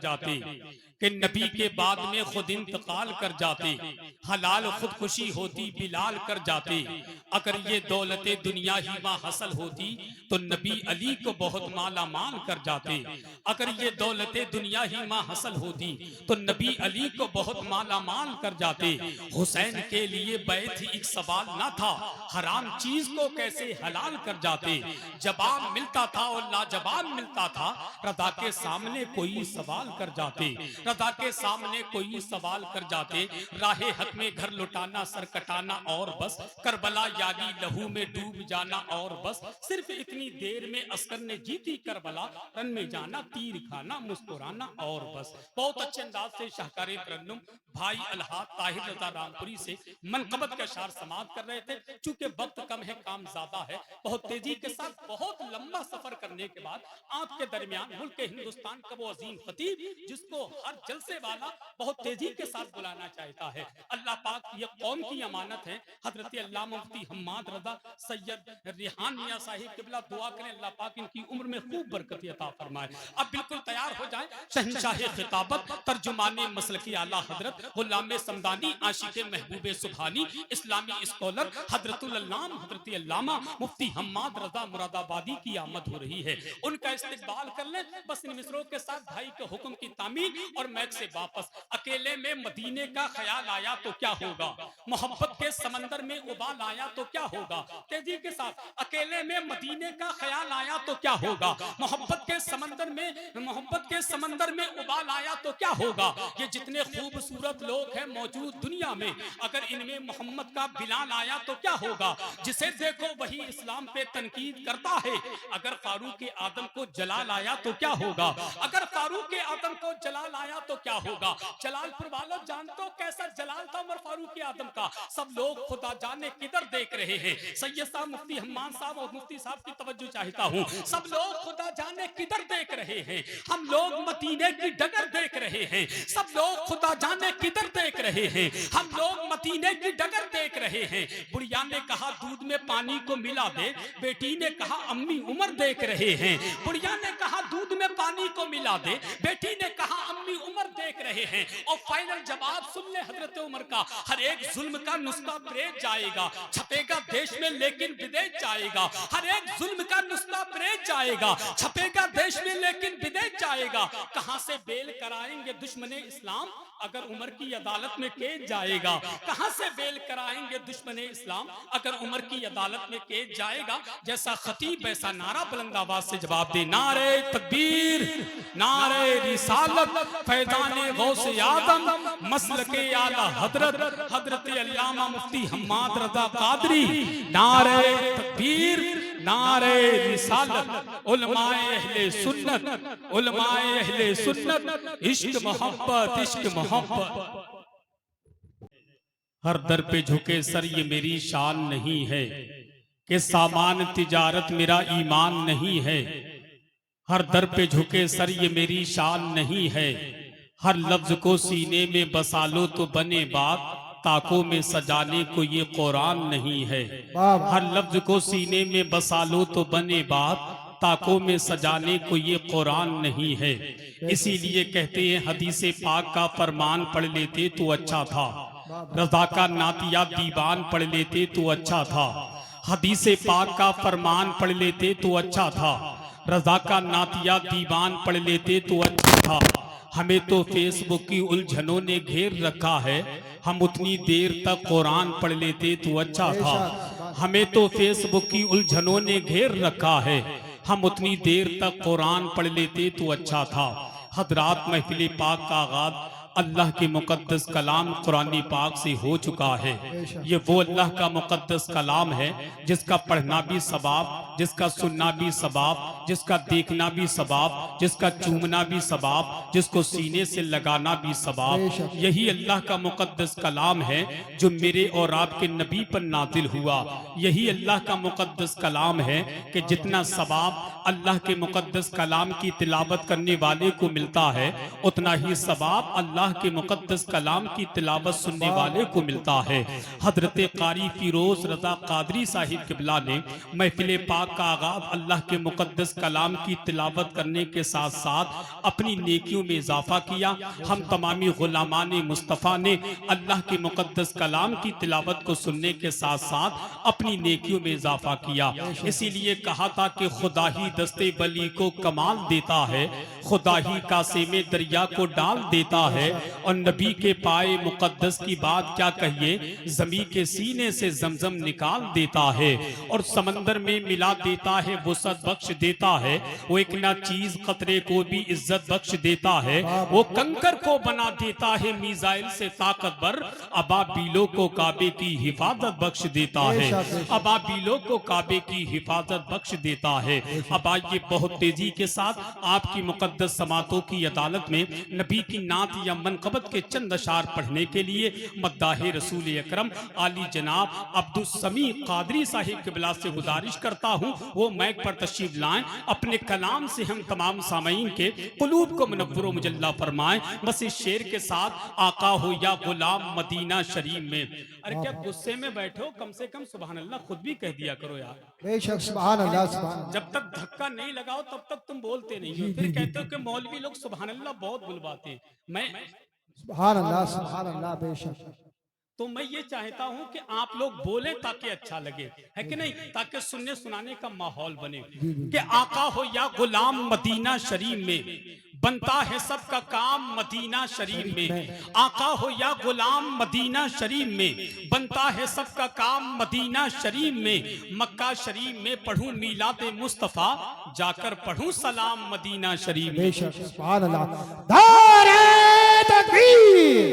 जाते कि नबी के बाद में खुद इंतकाल कर जाते, हलाल खुदकुशी होती बिलाल कर जाते। अगर ये दौलत दुनिया ही मां हासिल होती तो नबी अली को बहुत माला माल कर जाते। अगर ये दौलत दुनिया ही मां हासिल होती तो नबी अली को बहुत माला माल कर जाते। हुसैन के लिए बैत ही एक सवाल ना था, हराम चीज को कैसे हलाल कर जाते। जवाब मिलता था और लाजवाब मिलता था, रदा के सामने कोई सवाल कर जाते, रदा के सामने कोई सवाल कर जाते। राहे हक में घर लुटाना सर कटाना और बस, करबला यानी लहू में डूब जाना और बस। सिर्फ इतनी देर में अस्कर ने जीती करबला, रन में जाना तीर खाना मुस्कुराना और बस। बहुत अच्छे अंदाज से शाहकार तरन्नुम भाई अलहाद ताहिर रजा रामपुरी से मनकबत का शार समाप्त कर रहे थे। चूंकि वक्त कम है काम ज्यादा है, बहुत तेजी के साथ बहुत लंबा सफर करने के बाद आपके दरमियान मुल्क हिंदुस्तान का वो अजीम खतीब जिसको हर जलसे वाला बहुत तेजी के साथ बुलाना चाहता है। अल्लाह पाक ये कौम की अमानत है। हजरत अल्लामा मुफ्ती हम्माद रजा सैयद रिहान मियां साहिब किबला दुआ करें अल्लाह पाक इनकी उम्र में खूब बरकत अता फरमाए। अब बिल्कुल तैयार हो जाए शहंशाह खिताबत तर्जुमाने मसलकी आला हजरत गुलाम समदानी आशिक महबूबे सुभानी इस्लामी स्कॉलर हजरतुल अल्लाम हजरत अल्लामा मुफ्ती हम्माद रजा मुरादाबादी की आमद हो रही है। उनका इस्तिकबाल कर ले। बस इन मिसरों के साथ भाई के हुक्म की तामील और मैच से वापस। अकेले में मदीने का ख्याल आया तो क्या होगा, मोहब्बत के समंदर में उबाल आया तो क्या होगा। तेजी के साथ अकेले में मदीने का ख्याल आया तो क्या होगा, मोहब्बत के समंदर में उबाल आया तो क्या होगा। ये जितने खूबसूरत लोग हैं मौजूद दुनिया में, अगर इनमें मोहम्मद का बिलाल आया तो क्या होगा। जिसे देखो वही इस्लाम पे तनकीद करता है। अगर फारूक आदम को जलाल आया तो क्या होगा, अगर फारूक आदम को जलाल आया तो क्या होगा। जलालपुर वालों जानते हो कैसा जलाल था उमर फारूक आदम का। सब लोग खुदा जाने किधर देख रहे हैं। सैयद साहब मुफ्ती हम्मान साहब और मुफ्ती साहब की तवज्जो चाहता हूँ। सब लोग खुदा जाने किधर देख रहे हैं, हम लोग मदीने की डगर देख रहे हैं। सब लोग खुदा जाने किधर देख रहे हैं, हम लोग मदीने की डगर देख रहे हैं। बुढ़िया ने कहा दूध में पानी को मिला दे, बेटी ने कहा अम्मी उमर देख रहे हैं। बुढ़िया ने कहा दूध में पानी को मिला दे, बेटी ने कहा अम्मी उमर देख रहे हैं। और फाइनल जवाब सुन ले हजरत उमर का, हर एक जुल्म का नुस्खा प्रेज जाएगा, छपेगा देश में लेकिन विदेश जाएगा। हर एक जुल्म का नुस्खा प्रेज जाएगा, छपेगा देश में लेकिन विदेश जाएगा। कहां से बेल कराएंगे दुश्मने इस्लाम, अगर उमर की अदालत में केस जाएगा। कहां से बेल कराएंगे दुश्मने इस्लाम, अगर उमर की अदालत में केस जाएगा। जैसा खतीब वैसा नारा बुलंद आवाज से जवाब दे, नारे तकबीर नारे रिसालत फैजाने गौसे आदम मसलके आला हजरत हजरत अल्लामा मुफ्ती हम्माद रजा कादरी। नारे तकबीर नारे रिसालत उलमाए अहले सुन्नत उलमाए अहले सुन्नत इश्क मोहब्बत इश्क मोहब्बत। हर दर पे झुके सर ये मेरी शान नहीं है कि सामान तिजारत मेरा ईमान नहीं है। हर दर पे झुके सर ये मेरी शान नहीं है, हर लफ्ज को सीने में बसा लो तो बने बात, ताकों में सजाने को ये कुरान नहीं है। हर लफ्ज को सीने में बसा लो तो बने बात, ताकों में सजाने को ये कुरान नहीं है। इसीलिए कहते हैं हदीसे पाक का फरमान पढ़ लेते तो अच्छा था, रज़ा का नातिया दीवान पढ़ लेते तो अच्छा था। हदीसे पाक का फरमान पढ़ लेते तो अच्छा था, रज़ा का नातिया दीवान पढ़ लेते तो अच्छा था। हमें तो फेसबुक की उलझनों ने घेर रखा है, हम उतनी देर तक कुरान पढ़ लेते तो अच्छा था। हमें तो फेसबुक की उलझनों ने घेर रखा है, हम उतनी देर तक कुरान पढ़ लेते तो अच्छा था। हजरात महफिल पाक का आगाज अल्लाह के मुकद्दस कलाम कुरान पाक से हो चुका है। ये वो अल्लाह का मुकद्दस कलाम है जिसका पढ़ना भी सवाब, जिसका सुनना भी सवाब, जिसका देखना भी सवाब, जिसका चूमना भी सवाब, जिसको सीने से लगाना भी सवाब। यही अल्लाह का मुकद्दस कलाम है जो मेरे और आपके नबी पर नाजिल हुआ। यही अल्लाह का मुकद्दस कलाम है कि जितना सवाब अल्लाह के मुकद्दस कलाम की तिलावत करने वाले को मिलता है, उतना ही सवाब अल्लाह अल्लाह के मुकद्दस कलाम की तिलावत सुनने वाले को मिलता है। हजरत कारी फिरोज रजा कादरी साहिब किबला ने महफिल पाक का आगाज अल्लाह के मुकद्दस कलाम की तिलावत करने के साथ साथ अपनी नेकियों में इजाफा किया। हम तमामी गुलामान मुस्तफ़ा ने अल्लाह के मुकद्दस कलाम की तिलावत को सुनने के साथ साथ अपनी नेकियों में इजाफा किया। इसीलिए कहा था कि खुदा ही दस्ते बली को कमाल देता है, खुदा ही कासे में दरिया को डाल देता है। और नबी के पाए मुकद्दस की बात क्या कहिए, जमी के सीने से जमजम निकाल देता है और समंदर में मिला देता है, वुसअत बख्श देता है। वो एक ना चीज खतरे को भी इज्जत बख्श देता है, वो कंकर को बना देता है मीज़ाइल से ताकतवर। अबाबीलों को काबे की हिफाजत बख्श देता है, अबाबीलों को काबे की हिफाजत बख्श देता है। अब आइए बहुत तेजी के साथ आपकी मुकद्दस समातों की अदालत में नबी की नात या मनकबत के चंद अशार पढ़ने के लिए मद्दाहे रसूल अकरम आली जनाब अब्दुल समी कादरी साहिब किबला से गुजारिश करता हूँ वो मैक पर तशरीफ लाएं, अपने कलाम से हम तमाम सामईन के कुलूब को मुनव्वर मुजल्ला फरमाएं। बस इस शेर के साथ आका हो या गुलाम मदीना शरीफ में। अरे क्या गुस्से में बैठो, कम से कम सुभान अल्लाह खुद भी कह दिया करो यार। बेशक सुभान अल्लाह सुभान। जब तक धक्का नहीं लगाओ तब तक तुम बोलते नहीं हो, फिर कहते हो कि मौलवी लोग सुभान अल्लाह बहुत बुलवाते हैं। मैं सुभान अल्लाह बेशक। तो मैं ये चाहता हूं कि आप लोग बोले ताकि अच्छा लगे, है कि नहीं, ताकि सुनने सुनाने का माहौल बने। कि आका हो या गुलाम मदीना शरीफ में, बनता है सबका काम मदीना शरीफ में। आका हो या गुलाम मदीना शरीफ में, बनता है सबका काम मदीना शरीफ में। मक्का शरीफ में पढ़ूं मीलाद मुस्तफा, जाकर पढ़ूं सलाम मदीना शरीफ में। बेशक सुभान अल्लाह। नारे तकबीर।